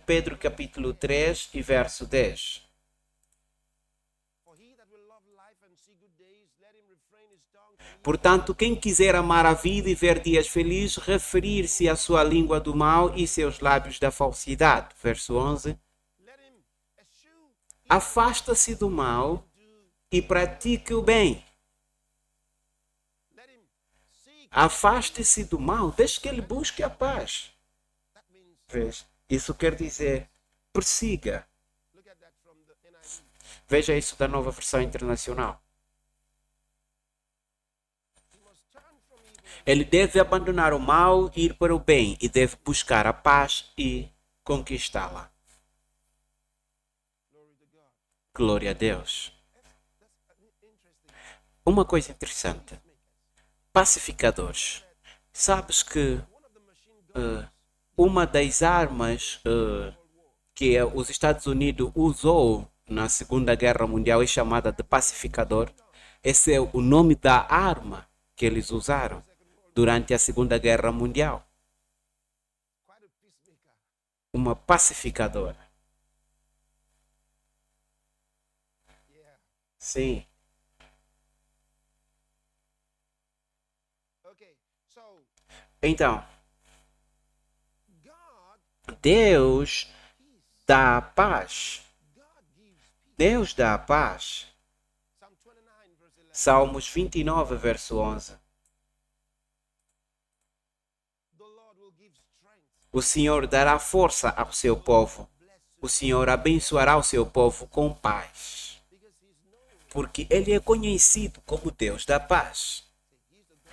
Pedro capítulo 3 e verso 10. Portanto, quem quiser amar a vida e ver dias felizes, referir-se à sua língua do mal e seus lábios da falsidade. Verso 11. Afasta-se do mal e pratique o bem. Afaste-se do mal, desde que ele busque a paz. Veja, isso quer dizer, persiga. Veja isso da Nova Versão Internacional. Ele deve abandonar o mal e ir para o bem, e deve buscar a paz e conquistá-la. Glória a Deus. Uma coisa interessante. Pacificadores. Sabes que uma das armas que os Estados Unidos usou na Segunda Guerra Mundial é chamada de pacificador. Esse é o nome da arma que eles usaram durante a Segunda Guerra Mundial. Uma pacificadora. Sim. Então, Deus dá a paz. Deus dá a paz. Salmos 29, verso 11. O Senhor dará força ao seu povo. O Senhor abençoará o seu povo com paz. Porque ele é conhecido como Deus da paz.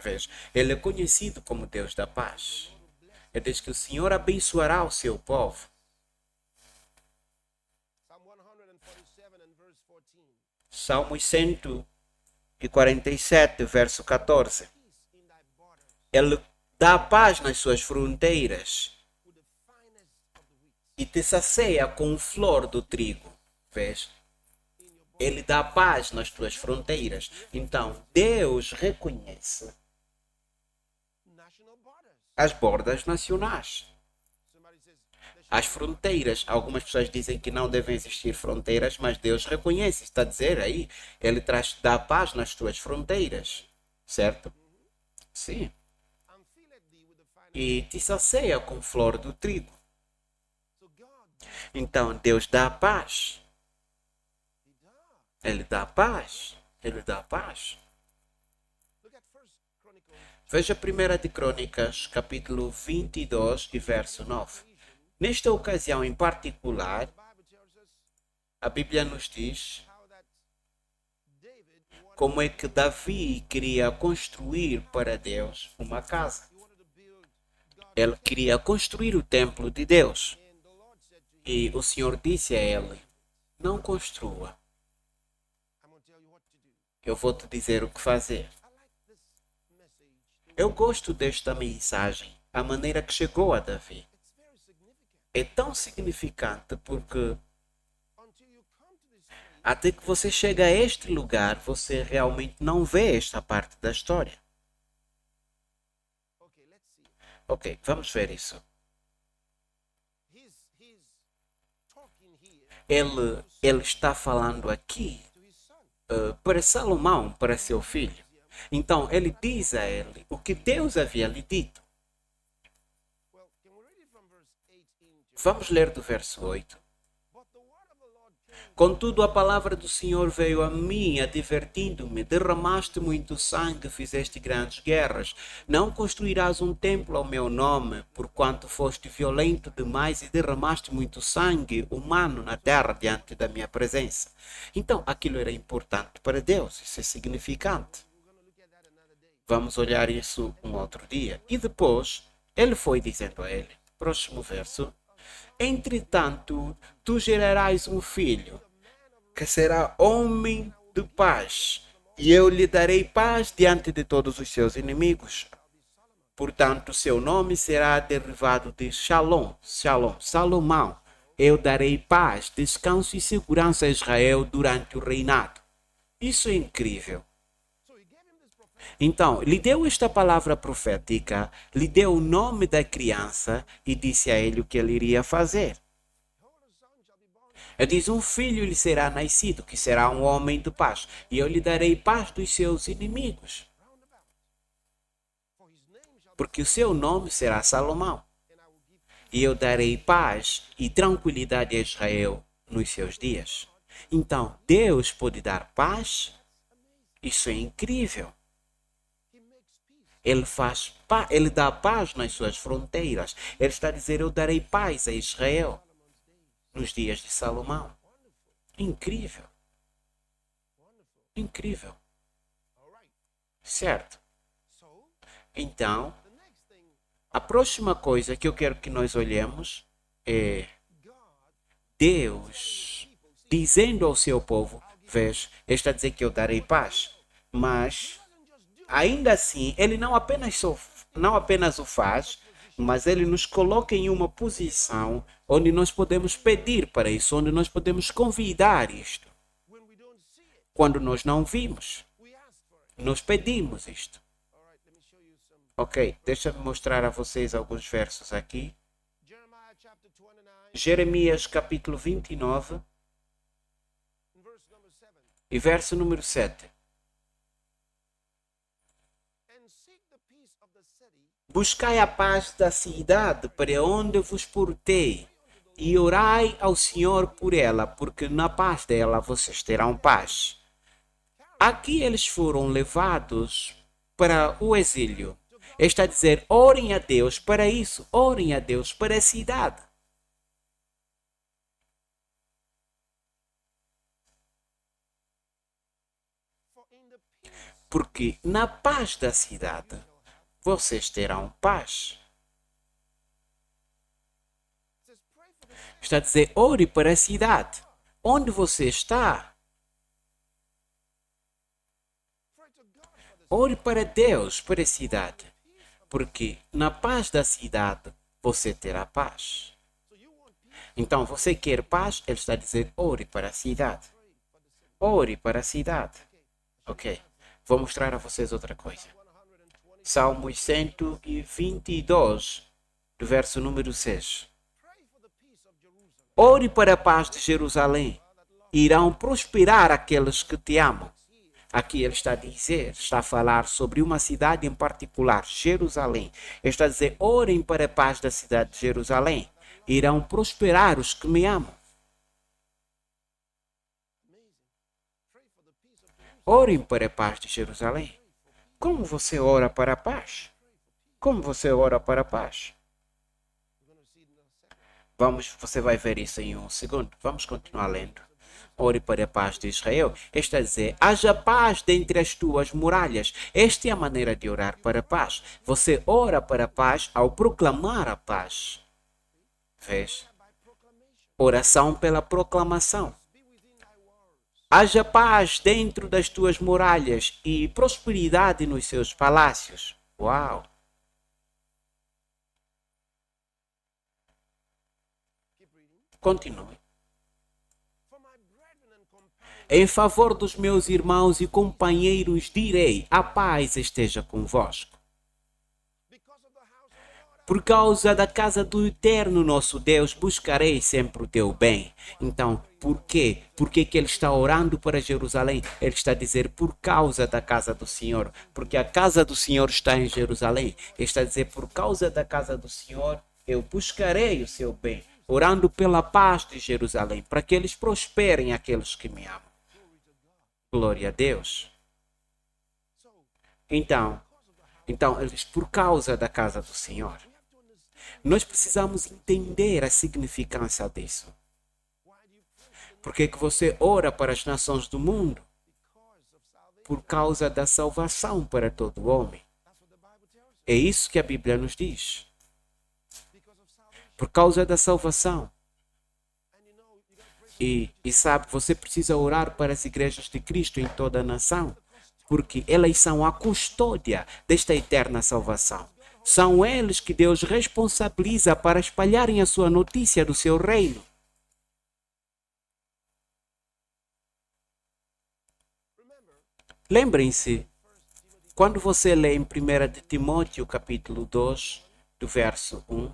Veja, ele é conhecido como Deus da paz. Ele diz que o Senhor abençoará o seu povo. Salmos 147, verso 14. Ele dá paz nas suas fronteiras e te sacia com flor do trigo. Veja? Ele dá paz nas tuas fronteiras. Então, Deus reconhece as bordas nacionais. As fronteiras. Algumas pessoas dizem que não devem existir fronteiras, mas Deus reconhece. Está a dizer aí, ele dá paz nas tuas fronteiras. Certo? Sim. E te sacia com flor do trigo. Então, Deus dá paz. Ele dá paz. Ele dá paz. Veja 1 de Crônicas, capítulo 22 e verso 9. Nesta ocasião em particular, a Bíblia nos diz como é que Davi queria construir para Deus uma casa. Ele queria construir o templo de Deus. E o Senhor disse a ele, não construa. Eu vou te dizer o que fazer. Eu gosto desta mensagem, a maneira que chegou a Davi. É tão significante porque até que você chega a este lugar, você realmente não vê esta parte da história. Ok, vamos ver isso. Ele está falando aqui para Salomão, para seu filho. Então, ele diz a ele o que Deus havia lhe dito. Vamos ler do verso 8. Contudo, a palavra do Senhor veio a mim, advertindo-me, derramaste muito sangue, fizeste grandes guerras. Não construirás um templo ao meu nome, porquanto foste violento demais e derramaste muito sangue humano na terra diante da minha presença. Então, aquilo era importante para Deus, isso é significante. Vamos olhar isso um outro dia. E depois, ele foi dizendo a ele, próximo verso, entretanto, tu gerarás um filho, que será homem de paz, e eu lhe darei paz diante de todos os seus inimigos. Portanto, seu nome será derivado de Shalom, Salomão. Eu darei paz, descanso e segurança a Israel durante o reinado. Isso é incrível. Então, lhe deu esta palavra profética, lhe deu o nome da criança e disse a ele o que ele iria fazer. Diz, um filho lhe será nascido, que será um homem de paz, e eu lhe darei paz dos seus inimigos. Porque o seu nome será Salomão. E eu darei paz e tranquilidade a Israel nos seus dias. Então, Deus pode dar paz? Isso é incrível. Ele dá paz nas suas fronteiras. Ele está a dizer, eu darei paz a Israel nos dias de Salomão. Incrível. Incrível. Certo? Então, a próxima coisa que eu quero que nós olhemos é Deus dizendo ao seu povo, veja, ele está a dizer que eu darei paz, mas ainda assim, ele não apenas o faz, mas ele nos coloca em uma posição onde nós podemos pedir para isso, onde nós podemos convidar isto. Quando nós não vimos, nós pedimos isto. Ok, deixa-me mostrar a vocês alguns versos aqui. Jeremias capítulo 29 e verso número 7. Buscai a paz da cidade para onde vos portei, e orai ao Senhor por ela, porque na paz dela vocês terão paz. Aqui eles foram levados para o exílio. Está a dizer, orem a Deus para isso, orem a Deus para a cidade. Porque na paz da cidade, vocês terão paz. Está a dizer, ore para a cidade. Onde você está? Ore para Deus, para a cidade. Porque na paz da cidade, você terá paz. Então, você quer paz? Ele está a dizer, ore para a cidade. Ore para a cidade. Ok. Vou mostrar a vocês outra coisa. Salmos 122, do verso número 6. Ore para a paz de Jerusalém. Irão prosperar aqueles que te amam. Aqui ele está a dizer, está a falar sobre uma cidade em particular, Jerusalém. Ele está a dizer, orem para a paz da cidade de Jerusalém. Irão prosperar os que me amam. Orem para a paz de Jerusalém. Como você ora para a paz? Como você ora para a paz? Você vai ver isso em um segundo. Vamos continuar lendo. Ore para a paz de Israel. Está a dizer, haja paz dentre as tuas muralhas. Esta é a maneira de orar para a paz. Você ora para a paz ao proclamar a paz. Vês? Oração pela proclamação. Haja paz dentro das tuas muralhas e prosperidade nos seus palácios. Uau! Continue. Em favor dos meus irmãos e companheiros direi, a paz esteja convosco. Por causa da casa do Eterno nosso Deus, buscarei sempre o teu bem. Então, por quê? Por que ele está orando para Jerusalém? Ele está a dizer, por causa da casa do Senhor. Porque a casa do Senhor está em Jerusalém. Ele está a dizer, por causa da casa do Senhor, eu buscarei o seu bem. Orando pela paz de Jerusalém, para que eles prosperem aqueles que me amam. Glória a Deus. Então, eles, por causa da casa do Senhor. Nós precisamos entender a significância disso. Por que você ora para as nações do mundo? Por causa da salvação para todo homem. É isso que a Bíblia nos diz. Por causa da salvação. E sabe, você precisa orar para as igrejas de Cristo em toda a nação, porque elas são a custódia desta eterna salvação. São eles que Deus responsabiliza para espalharem a sua notícia do seu reino. Lembrem-se, quando você lê em 1 de Timóteo, capítulo 2, do verso 1,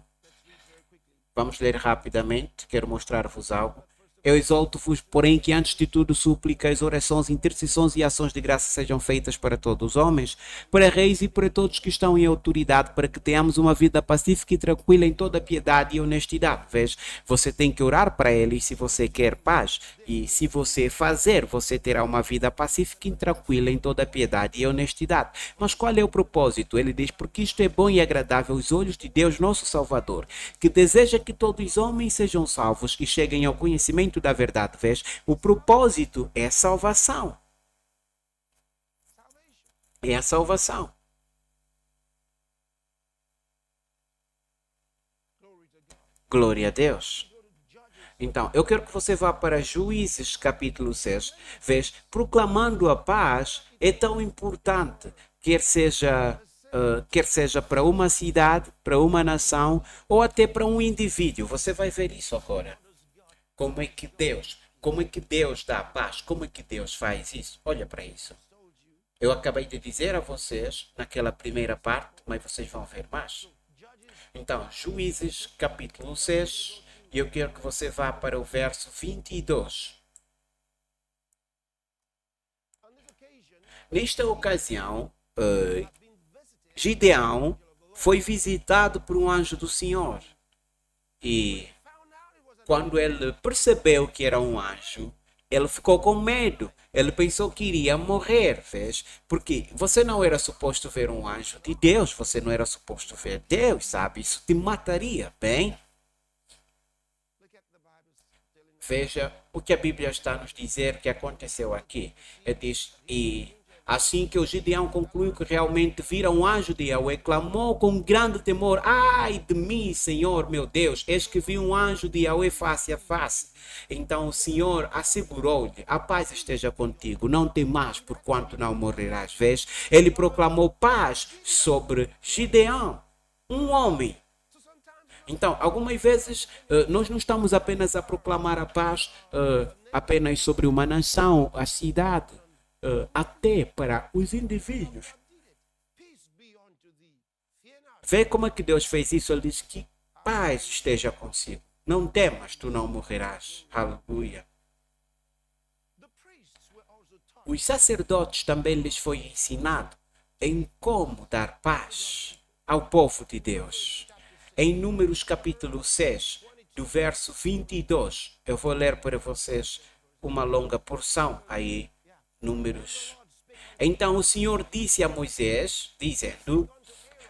vamos ler rapidamente, quero mostrar-vos algo. Eu exalto-vos, porém, que antes de tudo súplicas, orações, intercessões e ações de graça sejam feitas para todos os homens, para reis e para todos que estão em autoridade, para que tenhamos uma vida pacífica e tranquila em toda piedade e honestidade. Vês? Você tem que orar para eles se você quer paz. E se você fazer, você terá uma vida pacífica e tranquila em toda piedade e honestidade. Mas qual é o propósito? Ele diz, porque isto é bom e agradável aos olhos de Deus, nosso Salvador, que deseja que todos os homens sejam salvos e cheguem ao conhecimento da verdade. Vês? O propósito é a salvação. É a salvação. Glória a Deus. Então, eu quero que você vá para Juízes capítulo 6. Vês? Proclamando a paz é tão importante, quer seja para uma cidade, para uma nação ou até para um indivíduo. Você vai ver isso agora. Como é que Deus dá paz? Como é que Deus faz isso? Olha para isso. Eu acabei de dizer a vocês naquela primeira parte, mas vocês vão ver mais. Então, Juízes capítulo 6, e eu quero que você vá para o verso 22. Nesta ocasião, Gideão foi visitado por um anjo do Senhor. E quando ele percebeu que era um anjo, ele ficou com medo. Ele pensou que iria morrer, vês? Porque você não era suposto ver um anjo de Deus, você não era suposto ver Deus, sabe? Isso te mataria, bem? Veja o que a Bíblia está a nos dizer que aconteceu aqui. Ele diz, e assim que o Gideão concluiu que realmente vira um anjo de Yahweh, clamou com grande temor, ai de mim, Senhor, meu Deus, eis que vi um anjo de Yahweh face a face. Então o Senhor assegurou-lhe, a paz esteja contigo, não temas porquanto não morrerás. Vês? Ele proclamou paz sobre Gideão, um homem. Então, algumas vezes, nós não estamos apenas a proclamar a paz apenas sobre uma nação, a cidade, até para os indivíduos. Vê como é que Deus fez isso. Ele diz que paz esteja consigo. Não temas, tu não morrerás. Aleluia. Os sacerdotes também lhes foi ensinado em como dar paz ao povo de Deus. Em Números capítulo 6, do verso 22, eu vou ler para vocês uma longa porção aí, Números. Então o Senhor disse a Moisés, dizendo,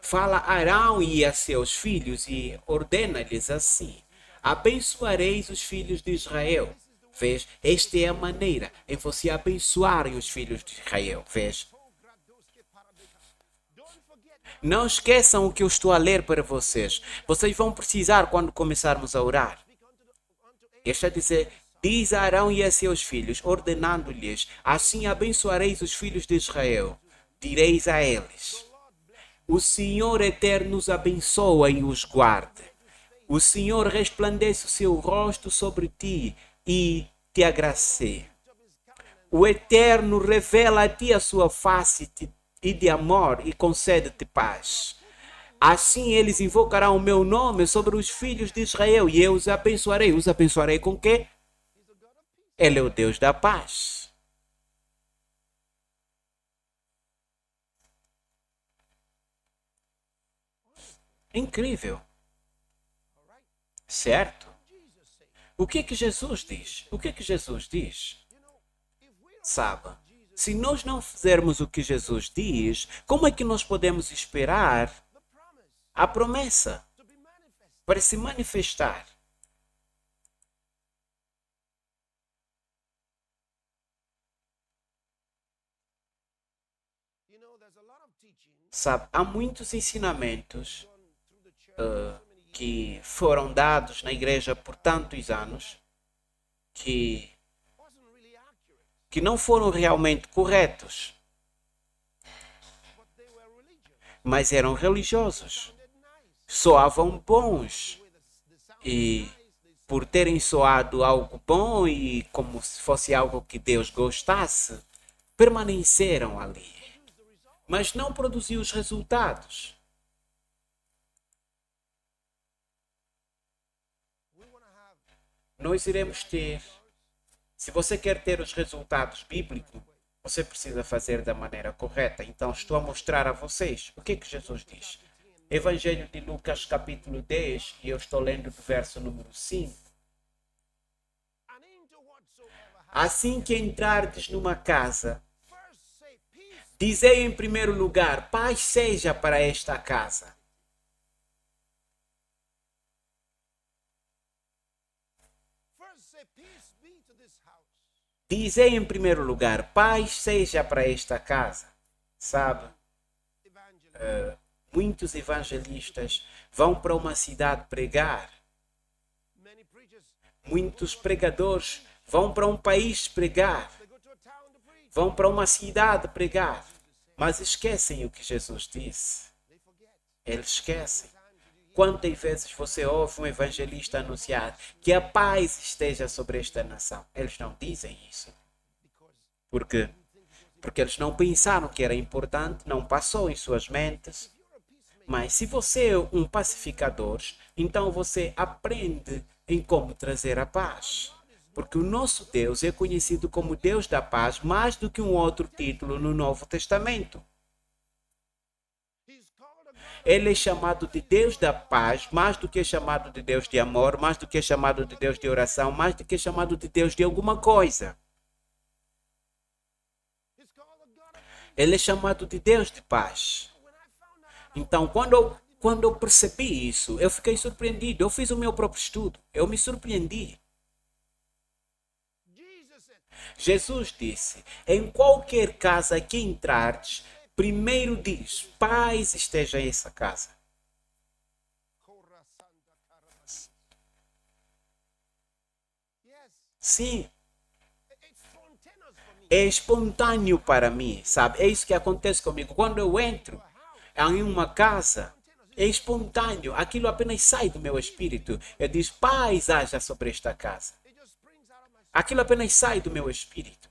fala a Arão e a seus filhos e ordena-lhes assim, abençoareis os filhos de Israel. Vês? Esta é a maneira em você abençoarem os filhos de Israel. Vês? Não esqueçam o que eu estou a ler para vocês. Vocês vão precisar quando começarmos a orar. Está a dizer, diz a Arão e a seus filhos, ordenando-lhes, assim abençoareis os filhos de Israel. Direis a eles, o Senhor eterno os abençoa e os guarde. O Senhor resplandece o seu rosto sobre ti e te agracie. O Eterno revela a ti a sua face e de amor e concede-te paz. Assim eles invocarão o meu nome sobre os filhos de Israel e eu os abençoarei. Os abençoarei com quê? Ele é o Deus da paz. Incrível. Certo? O que Jesus diz? O que Jesus diz? Sabe? Se nós não fizermos o que Jesus diz, como é que nós podemos esperar a promessa para se manifestar? Sabe, há muitos ensinamentos que foram dados na igreja por tantos anos que não foram realmente corretos, mas eram religiosos, soavam bons e por terem soado algo bom e como se fosse algo que Deus gostasse, permaneceram ali, mas não produziu os resultados. Nós iremos ter Se você quer ter os resultados bíblicos, você precisa fazer da maneira correta. Então, estou a mostrar a vocês o que é que Jesus diz. Evangelho de Lucas, capítulo 10, e eu estou lendo do verso número 5. Assim que entrardes numa casa, dizei em primeiro lugar, paz seja para esta casa. Dizei em primeiro lugar, paz seja para esta casa. Sabe, muitos evangelistas vão para uma cidade pregar. Muitos pregadores vão para um país pregar. Vão para uma cidade pregar. Mas esquecem o que Jesus disse. Eles esquecem. Quantas vezes você ouve um evangelista anunciar que a paz esteja sobre esta nação? Eles não dizem isso. Por quê? Porque eles não pensaram que era importante, não passou em suas mentes. Mas se você é um pacificador, então você aprende em como trazer a paz. Porque o nosso Deus é conhecido como Deus da paz mais do que um outro título no Novo Testamento. Ele é chamado de Deus da paz, mais do que é chamado de Deus de amor, mais do que é chamado de Deus de oração, mais do que é chamado de Deus de alguma coisa. Ele é chamado de Deus de paz. Então, quando eu percebi isso, eu fiquei surpreendido. Eu fiz o meu próprio estudo. Eu me surpreendi. Jesus disse, em qualquer casa que entrardes, primeiro diz, paz esteja em essa casa. Sim. É espontâneo para mim, sabe? É isso que acontece comigo. Quando eu entro em uma casa, é espontâneo. Aquilo apenas sai do meu espírito. Eu digo, paz haja sobre esta casa. Aquilo apenas sai do meu espírito.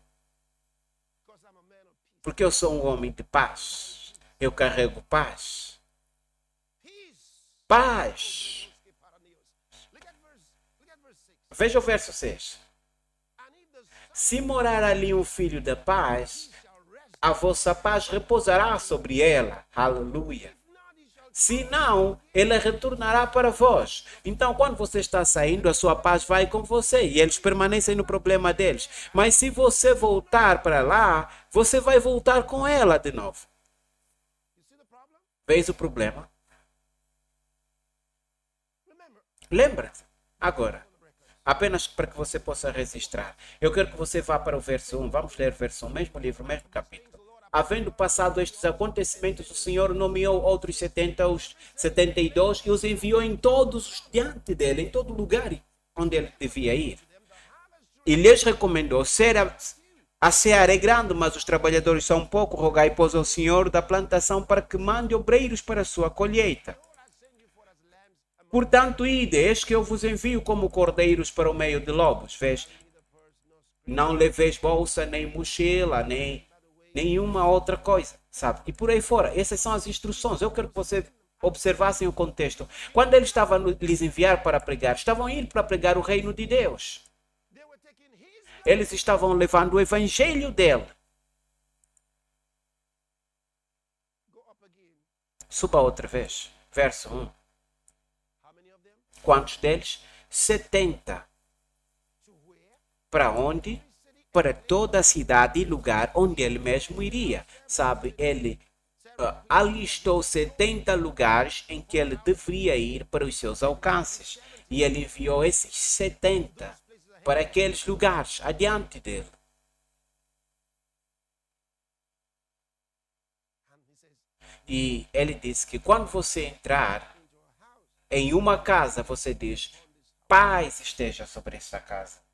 Porque eu sou um homem de paz. Eu carrego paz. Paz. Veja o verso 6. Se morar ali um filho da paz, a vossa paz repousará sobre ela. Aleluia. Se não, ele retornará para vós. Então, quando você está saindo, a sua paz vai com você e eles permanecem no problema deles. Mas se você voltar para lá, você vai voltar com ela de novo. Vês o problema? Lembra-te. Agora, apenas para que você possa registrar. Eu quero que você vá para o verso 1. Vamos ler o verso 1, mesmo livro, mesmo capítulo. Havendo passado estes acontecimentos, o Senhor nomeou outros 72 e os enviou em todos diante dele, em todo lugar onde ele devia ir. E lhes recomendou, a seara é grande, mas os trabalhadores são poucos, rogai, pois, ao Senhor da plantação para que mande obreiros para a sua colheita. Portanto, ide, eis que eu vos envio como cordeiros para o meio de lobos. Vês? Não leveis bolsa, nem mochila, nem nenhuma outra coisa, sabe? E por aí fora, essas são as instruções. Eu quero que vocês observassem o contexto. Quando ele estava lhes enviar para pregar, estavam indo para pregar o reino de Deus. Eles estavam levando o evangelho dele. Suba outra vez, verso 1. Quantos deles? 70. Para onde? Para toda a cidade e lugar onde ele mesmo iria. Sabe, ele alistou 70 lugares em que ele deveria ir para os seus alcances. E ele enviou esses 70 para aqueles lugares adiante dele. E ele disse que quando você entrar em uma casa, você diz, paz esteja sobre esta casa.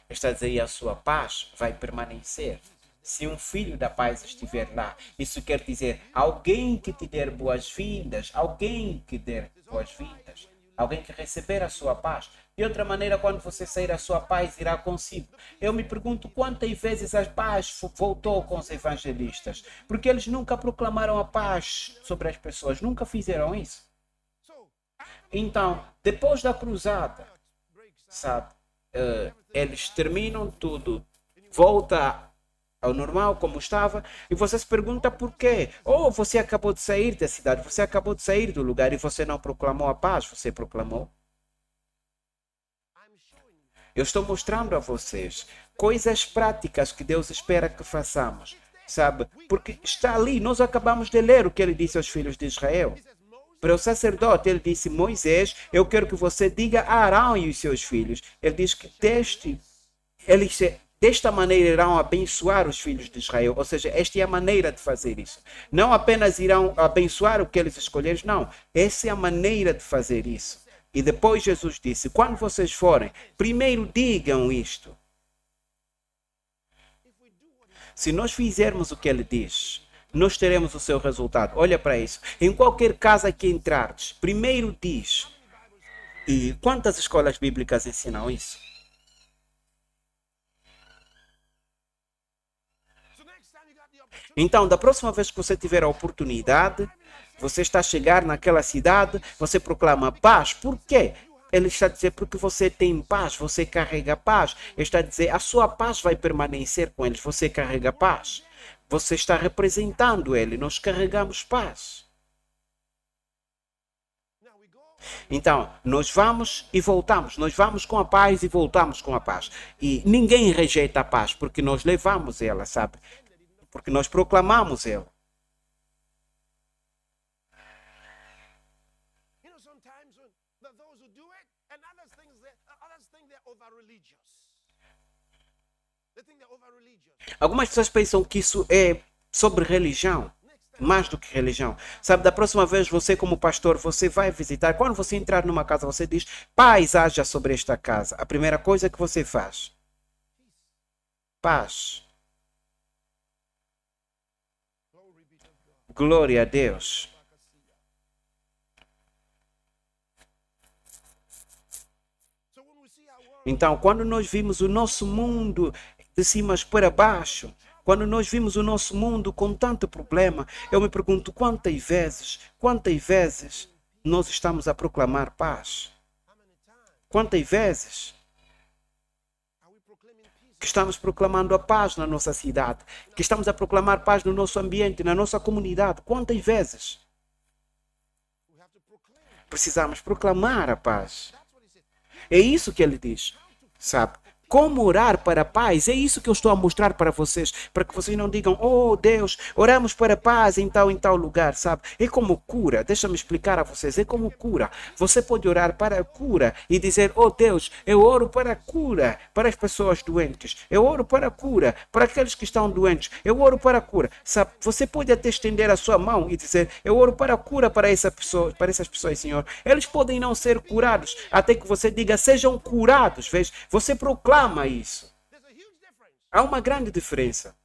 Está a dizer, a sua paz vai permanecer. Se um filho da paz estiver lá, isso quer dizer alguém que te der boas-vindas, alguém que der boas-vindas, alguém que receber a sua paz. De outra maneira, quando você sair, a sua paz irá consigo. Eu me pergunto quantas vezes a paz voltou com os evangelistas, porque eles nunca proclamaram a paz sobre as pessoas, nunca fizeram isso. Então, depois da cruzada, sabe, eles terminam tudo, volta ao normal como estava, e você se pergunta por quê? Ou você acabou de sair da cidade, você acabou de sair do lugar e você não proclamou a paz, você proclamou. Eu estou mostrando a vocês coisas práticas que Deus espera que façamos, sabe? Porque está ali, nós acabamos de ler o que ele disse aos filhos de Israel. Para o sacerdote, ele disse: Moisés, eu quero que você diga a Arão e os seus filhos. Ele diz que desta maneira irão abençoar os filhos de Israel. Ou seja, esta é a maneira de fazer isso. Não apenas irão abençoar o que eles escolheram, não. Essa é a maneira de fazer isso. E depois Jesus disse: quando vocês forem, primeiro digam isto. Se nós fizermos o que ele diz, nós teremos o seu resultado. Olha para isso. Em qualquer casa que entrardes, primeiro diz. E quantas escolas bíblicas ensinam isso? Então, da próxima vez que você tiver a oportunidade, você está a chegar naquela cidade, você proclama paz. Por quê? Ele está a dizer porque você tem paz, você carrega paz. Ele está a dizer a sua paz vai permanecer com eles, você carrega paz. Você está representando ele, nós carregamos paz. Então, nós vamos e voltamos, nós vamos com a paz e voltamos com a paz. E ninguém rejeita a paz, porque nós levamos ela, sabe? Porque nós proclamamos ela. Algumas pessoas pensam que isso é sobre religião, mais do que religião. Sabe, da próxima vez você como pastor, você vai visitar, quando você entrar numa casa, você diz: paz haja sobre esta casa. A primeira coisa que você faz: paz. Glória a Deus. Então, quando nós vimos o nosso mundo de cima para baixo, quando nós vimos o nosso mundo com tanto problema, eu me pergunto quantas vezes nós estamos a proclamar paz? Quantas vezes que estamos proclamando a paz na nossa cidade, que estamos a proclamar paz no nosso ambiente, na nossa comunidade? Quantas vezes? Precisamos proclamar a paz. É isso que ele diz, sabe? Como orar para a paz, é isso que eu estou a mostrar para vocês, para que vocês não digam: oh Deus, oramos para a paz em tal lugar, sabe? É como cura, deixa-me explicar a vocês, é como cura. Você pode orar para a cura e dizer: oh Deus, eu oro para a cura, para as pessoas doentes, eu oro para a cura, para aqueles que estão doentes, eu oro para a cura, sabe? Você pode até estender a sua mão e dizer: eu oro para a cura para essas pessoas, Senhor. Eles podem não ser curados, até que você diga: sejam curados, veja? Você proclama isso. Há uma grande diferença.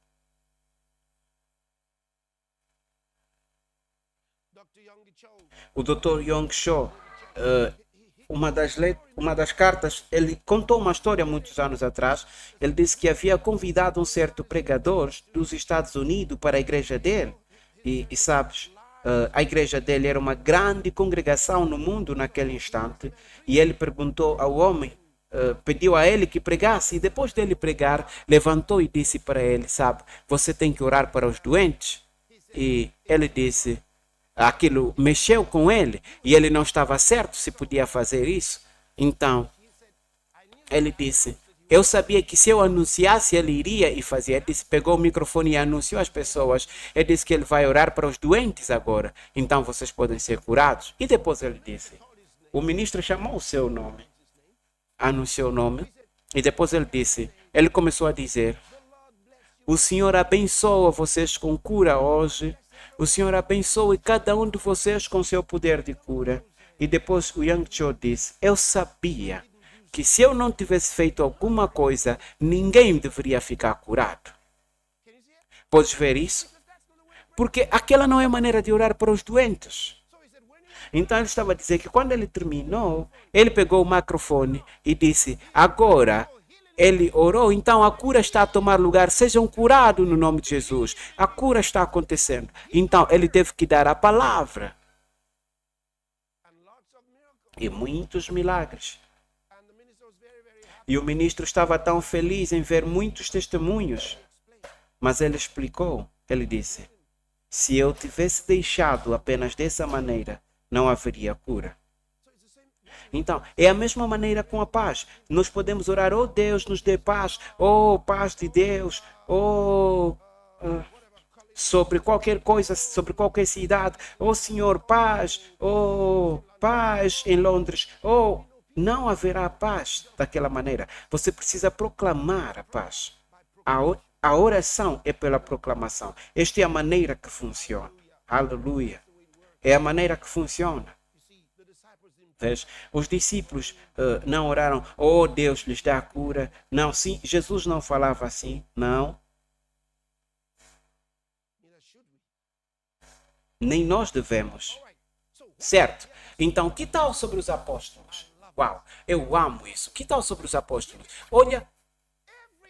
O Dr. Yong Cho, uma das cartas, ele contou uma história muitos anos atrás. Ele disse que havia convidado um certo pregador dos Estados Unidos para a igreja dele. E sabes, a igreja dele era uma grande congregação no mundo naquele instante. E ele perguntou ao homem, pediu a ele que pregasse, e depois dele pregar, levantou e disse para ele: sabe, você tem que orar para os doentes. E ele disse, aquilo mexeu com ele, e ele não estava certo se podia fazer isso. Então, ele disse: eu sabia que se eu anunciasse, ele iria e fazia. Ele disse, pegou o microfone e anunciou às pessoas. Ele disse que ele vai orar para os doentes agora, então vocês podem ser curados. E depois ele disse, o ministro chamou o seu nome, anunciou o nome, e depois ele começou a dizer: o Senhor abençoa vocês com cura hoje, o Senhor abençoe cada um de vocês com seu poder de cura. E depois o Yang Cho disse: eu sabia que se eu não tivesse feito alguma coisa, ninguém deveria ficar curado. Podes ver isso? Porque aquela não é a maneira de orar para os doentes. Então ele estava a dizer que quando ele terminou, ele pegou o microfone e disse: agora ele orou, então a cura está a tomar lugar, sejam curados no nome de Jesus. A cura está acontecendo. Então ele teve que dar a palavra. E muitos milagres. E o ministro estava tão feliz em ver muitos testemunhos. Mas ele explicou, ele disse, se eu tivesse deixado apenas dessa maneira, não haveria cura. Então, é a mesma maneira com a paz. Nós podemos orar, oh Deus, nos dê paz, oh paz de Deus, oh sobre qualquer coisa, sobre qualquer cidade, oh Senhor, paz, oh paz em Londres, oh não haverá paz daquela maneira. Você precisa proclamar a paz. A oração é pela proclamação. Esta é a maneira que funciona. Aleluia. É a maneira que funciona. Vês? Os discípulos não oraram, oh Deus lhes dá a cura. Não, sim, Jesus não falava assim. Não, nem nós devemos. Certo? Então, que tal sobre os apóstolos? Uau, eu amo isso. Que tal sobre os apóstolos? Olha,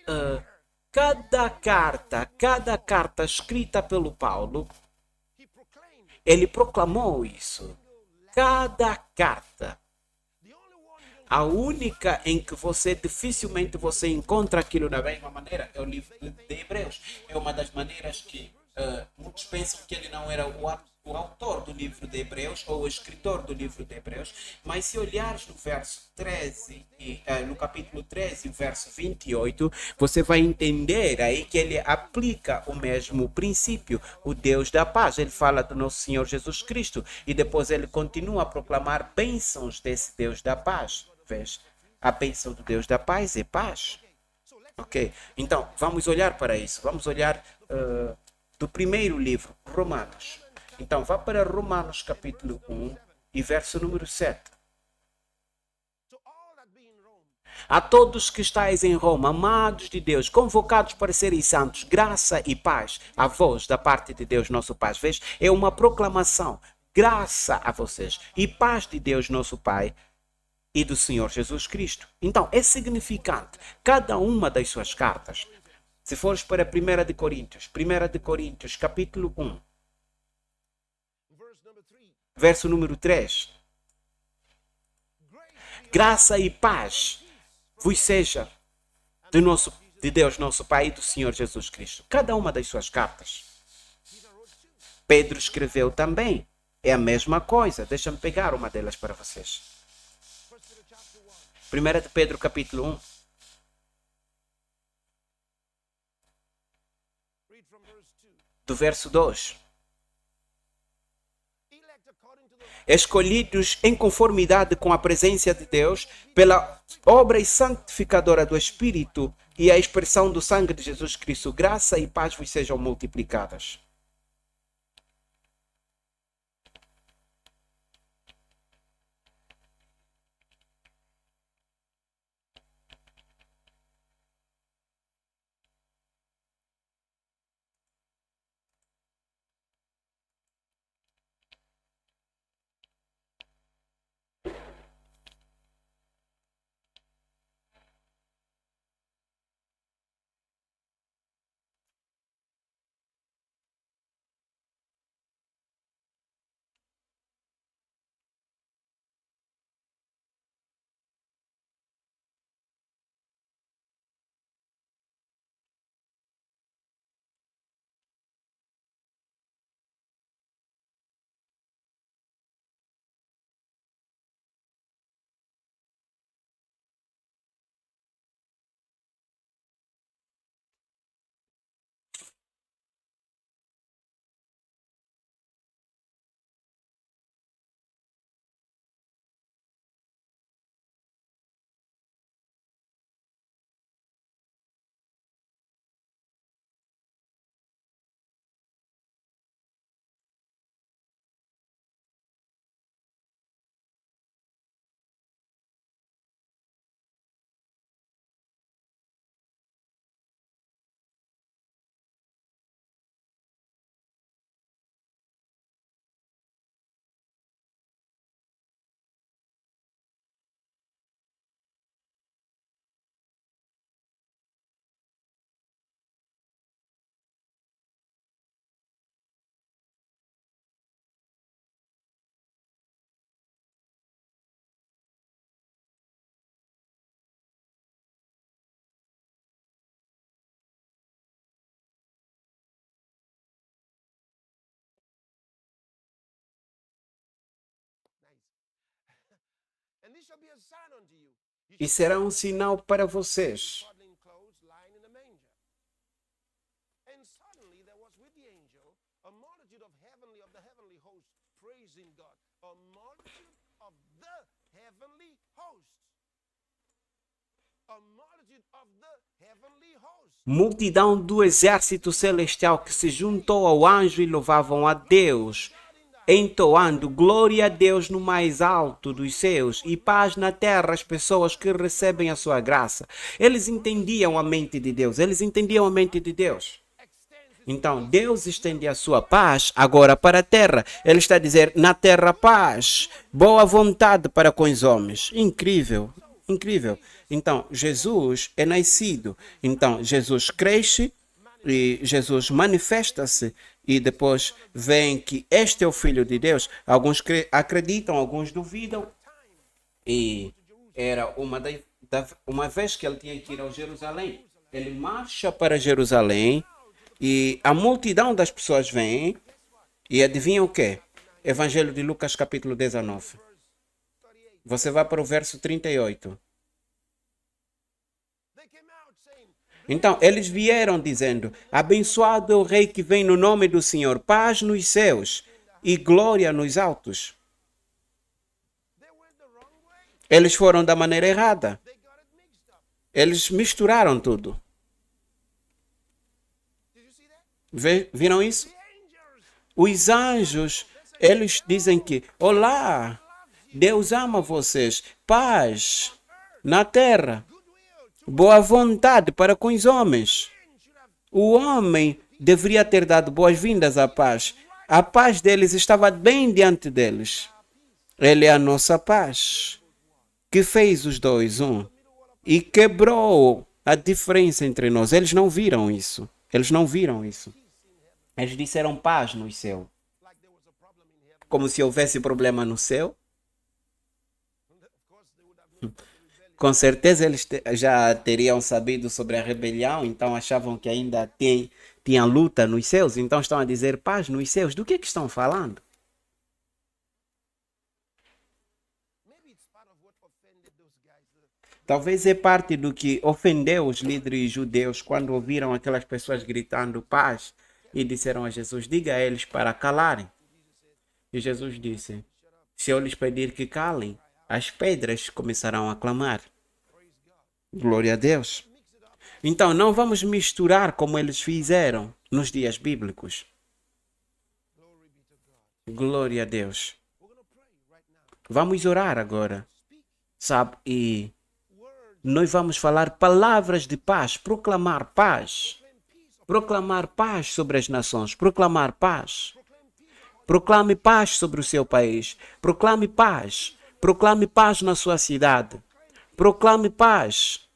uh, cada carta escrita pelo Paulo, ele proclamou isso. Cada carta. A única em que você dificilmente você encontra aquilo da mesma maneira é o livro de Hebreus. É uma das maneiras que muitos pensam que ele não era o autor do livro de Hebreus ou o escritor do livro de Hebreus, mas se olhares no verso 13 no capítulo 13, verso 28, você vai entender aí que ele aplica o mesmo princípio, o Deus da paz. Ele fala do nosso Senhor Jesus Cristo e depois ele continua a proclamar bênçãos desse Deus da paz. Vês? A bênção do Deus da paz é paz. Ok, então vamos olhar para isso. Vamos olhar do primeiro livro, Romanos. Então vá para Romanos capítulo 1 e verso número 7. A todos que estáis em Roma, amados de Deus, convocados para serem santos, graça e paz a vós da parte de Deus nosso Pai. Vês? É uma proclamação. Graça a vocês e paz de Deus nosso Pai e do Senhor Jesus Cristo. Então, é significante cada uma das suas cartas. Se fores para 1 de Coríntios, capítulo 1, verso número 3. Graça e paz vos seja de Deus nosso Pai e do Senhor Jesus Cristo. Cada uma das suas cartas. Pedro escreveu também. É a mesma coisa. Deixa-me pegar uma delas para vocês. 1 de Pedro capítulo 1. Do verso 2. Escolhidos em conformidade com a presença de Deus, pela obra santificadora do Espírito e a expressão do sangue de Jesus Cristo, graça e paz vos sejam multiplicadas. E será um sinal para vocês. Multidão do exército celestial que se juntou ao anjo e louvavam a Deus, entoando glória a Deus no mais alto dos céus e paz na terra às pessoas que recebem a sua graça. Eles entendiam a mente de Deus, eles entendiam a mente de Deus. Então, Deus estende a sua paz agora para a terra. Ele está a dizer, na terra paz, boa vontade para com os homens. Incrível, incrível. Então, Jesus é nascido. Então, Jesus cresce e Jesus manifesta-se. E depois vem que este é o Filho de Deus. Alguns acreditam, alguns duvidam. E era uma vez que ele tinha que ir ao Jerusalém. Ele marcha para Jerusalém. E a multidão das pessoas vem e adivinha o quê? Evangelho de Lucas capítulo 19. Você vai para o verso 38. Então, eles vieram dizendo, abençoado é o rei que vem no nome do Senhor, paz nos céus e glória nos altos. Eles foram da maneira errada. Eles misturaram tudo. Viram isso? Os anjos, eles dizem que, olá, Deus ama vocês, paz na terra, boa vontade para com os homens. O homem deveria ter dado boas-vindas à paz. A paz deles estava bem diante deles. Ele é a nossa paz, que fez os dois um e quebrou a diferença entre nós. Eles não viram isso. Eles não viram isso. Eles disseram paz no céu. Como se houvesse problema no céu. Com certeza eles já teriam sabido sobre a rebelião, então achavam que ainda tinha luta nos céus. Então estão a dizer paz nos céus. Do que estão falando? Talvez é parte do que ofendeu os líderes judeus quando ouviram aquelas pessoas gritando paz e disseram a Jesus, diga a eles para calarem. E Jesus disse, se eu lhes pedir que calem, as pedras começarão a clamar. Glória a Deus. Então, não vamos misturar como eles fizeram nos dias bíblicos. Glória a Deus. Vamos orar agora. Sabe? E nós vamos falar palavras de paz, proclamar paz. Proclamar paz sobre as nações, proclamar paz. Proclame paz sobre o seu país. Proclame paz. Proclame paz na sua cidade. Proclame paz.